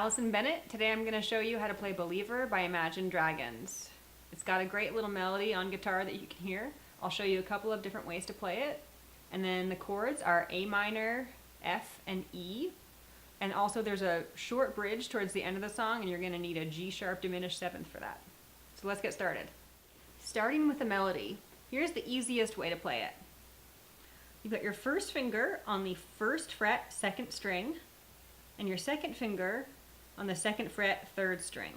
Allison Bennett. Today I'm going to show you how to play Believer by Imagine Dragons. It's got a great little melody on guitar that you can hear. I'll show you a couple of different ways to play it. And then the chords are A minor, F, and E. And also there's a short bridge towards the end of the song and you're going to need a G sharp diminished seventh for that. So let's get started. Starting with the melody, here's the easiest way to play it. You've got your first finger on the first fret, second string, and your second finger on the second fret, third string.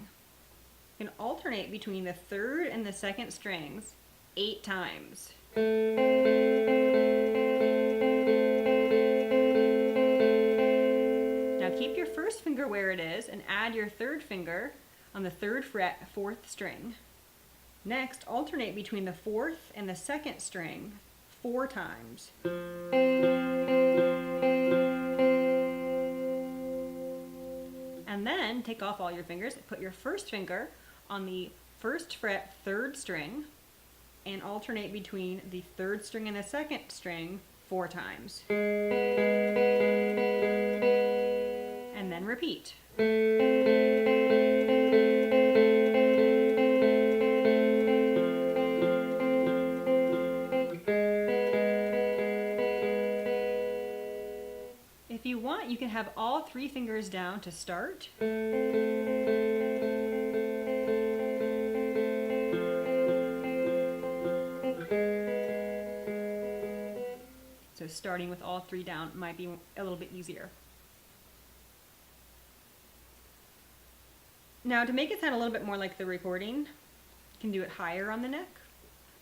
You can alternate between the third and the second strings 8 times. Now keep your first finger where it is and add your third finger on the third fret, fourth string. Next, alternate between the fourth and the second string 4 times. And then take off all your fingers, put your first finger on the first fret, third string, and alternate between the third string and the second string 4 times. And then repeat. If you want, you can have all 3 fingers down to start. So starting with all 3 down might be a little bit easier. Now to make it sound a little bit more like the recording, you can do it higher on the neck.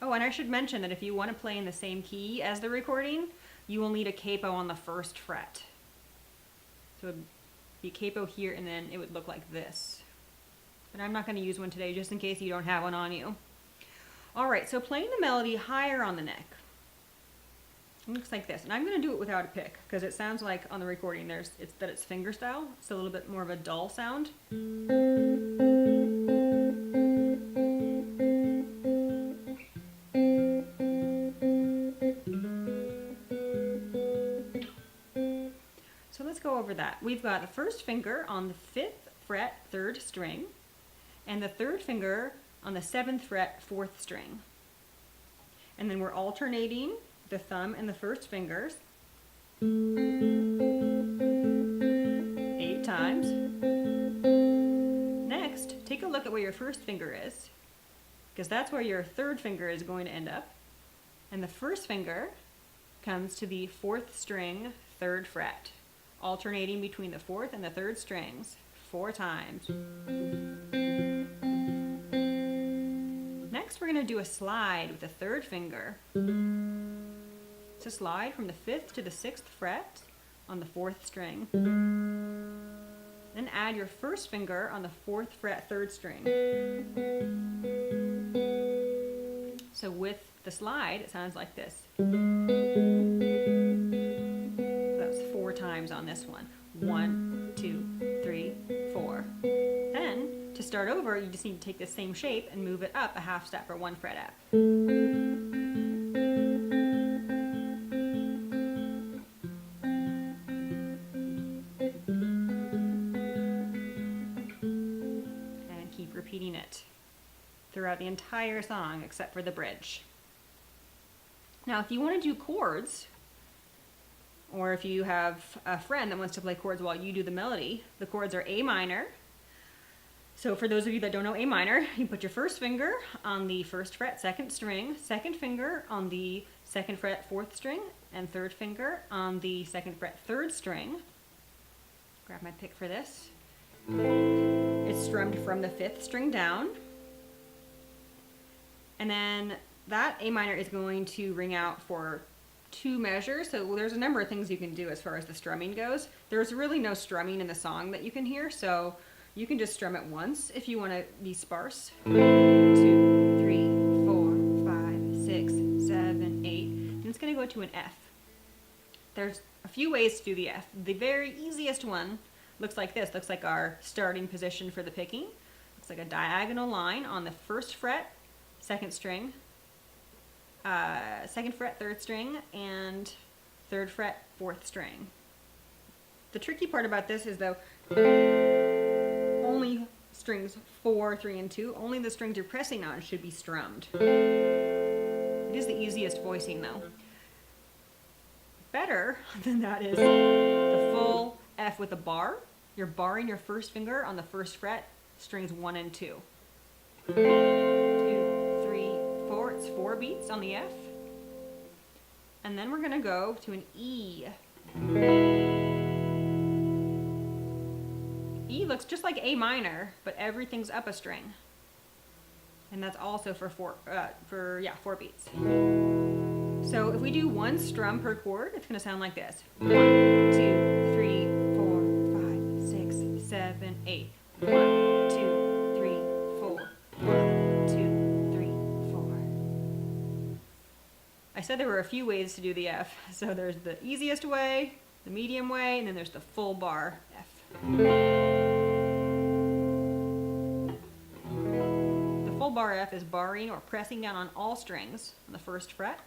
Oh, and I should mention that if you want to play in the same key as the recording, you will need a capo on the first fret. So it would be capo here and then it would look like this. But I'm not going to use one today just in case you don't have one on you. Alright, so playing the melody higher on the neck. It looks like this. And I'm going to do it without a pick because it sounds like on the recording it's finger style. It's a little bit more of a dull sound. So let's go over that. We've got the first finger on the 5th fret, 3rd string, and the third finger on the 7th fret, 4th string. And then we're alternating the thumb and the first fingers 8 times. Next, take a look at where your first finger is, because that's where your third finger is going to end up. And the first finger comes to the 4th string, 3rd fret, alternating between the 4th and the 3rd strings 4 times. Next, we're going to do a slide with the 3rd finger. To slide from the 5th to the 6th fret on the 4th string. Then add your first finger on the 4th fret, 3rd string. So with the slide, it sounds like this. That's 4 times on this one. 1, 2, 3, 4. Then, to start over, you just need to take the same shape and move it up a half step or 1 fret up. Repeating it throughout the entire song except for the bridge. Now if you want to do chords, or if you have a friend that wants to play chords while you do the melody, the chords are A minor. So for those of you that don't know A minor, you put your first finger on the 1st fret, 2nd string, second finger on the 2nd fret, 4th string, and third finger on the 2nd fret, 3rd string. Grab my pick for this. It's strummed from the 5th string down, and then that A minor is going to ring out for 2 measures. So there's a number of things you can do as far as the strumming goes. There's really no strumming in the song that you can hear, so you can just strum it once if you want to be sparse. 2, 3, 4, 5, 6, 7, 8, and it's going to go to an F. There's a few ways to do the F. The very easiest one looks like this. Looks like our starting position for the picking. Looks like a diagonal line on the 1st fret, 2nd string, 2nd fret, 3rd string, and 3rd fret, 4th string. The tricky part about this is though, strings 4, 3, and 2. Only the strings you're pressing on should be strummed. It is the easiest voicing though. Better than that is the full F with a bar. You're barring your first finger on the first fret, strings 1 and 2. 2, 3, 4. It's 4 beats on the F. And then we're going to go to an E. E looks just like A minor, but everything's up a string. And that's also for 4 beats. So if we do 1 strum per chord, it's going to sound like this. 1, 2, 3, 4, 5, 6, 7, 8. 1, 2, 3, 4. 1, 2, 3, 4. I said there were a few ways to do the F. So there's the easiest way, the medium way, and then there's the full bar F. The full bar F is barring or pressing down on all strings on the first fret.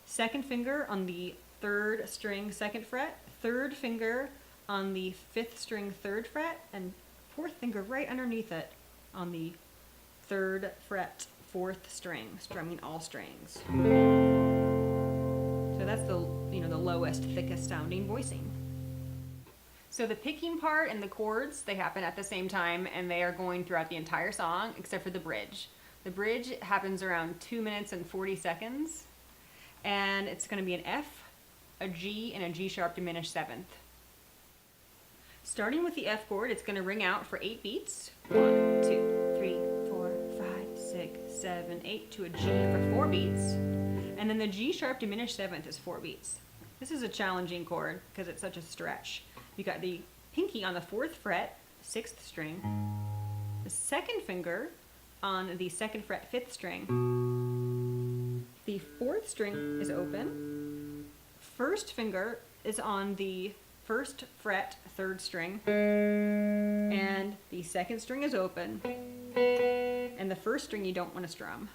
Second finger on the 3rd string, 2nd fret. 3rd finger on the 5th string, 3rd fret. And 4th finger right underneath it on the 3rd fret, 4th string, strumming all strings. So that's the lowest, thickest sounding voicing. So the picking part and the chords, they happen at the same time, and they are going throughout the entire song except for the bridge. The bridge happens around 2 minutes and 40 seconds. And it's going to be an F, a G, and a G sharp diminished 7th. Starting with the F chord, it's going to ring out for 8 beats. 1, 2, 3, 4, 5, 6, 7, 8 to a G for 4 beats. And then the G sharp diminished 7th is 4 beats. This is a challenging chord because it's such a stretch. You got the pinky on the 4th fret, 6th string. The 2nd finger on the 2nd fret, 5th string. The 4th string is open. 1st finger is on the 1st fret, 3rd string. And the 2nd string is open. And the 1st string you don't want to strum.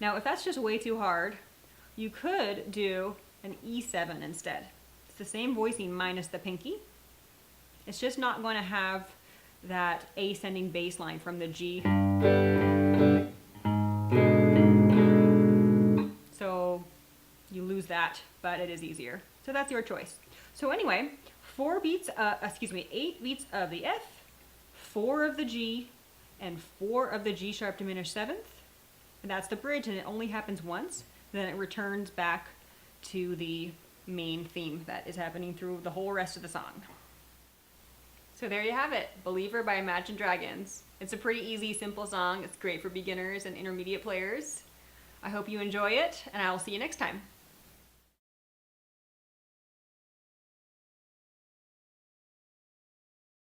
Now, if that's just way too hard, you could do an E7 instead. It's the same voicing minus the pinky. It's just not going to have that ascending bass line from the G. So you lose that, but it is easier. So that's your choice. So anyway, 8 beats of the F, 4 of the G, and 4 of the G sharp diminished 7th. And that's the bridge, and it only happens once. Then it returns back to the main theme that is happening through the whole rest of the song. So there you have it, Believer by Imagine Dragons. It's a pretty easy, simple song. It's great for beginners and intermediate players. I hope you enjoy it, and I will see you next time.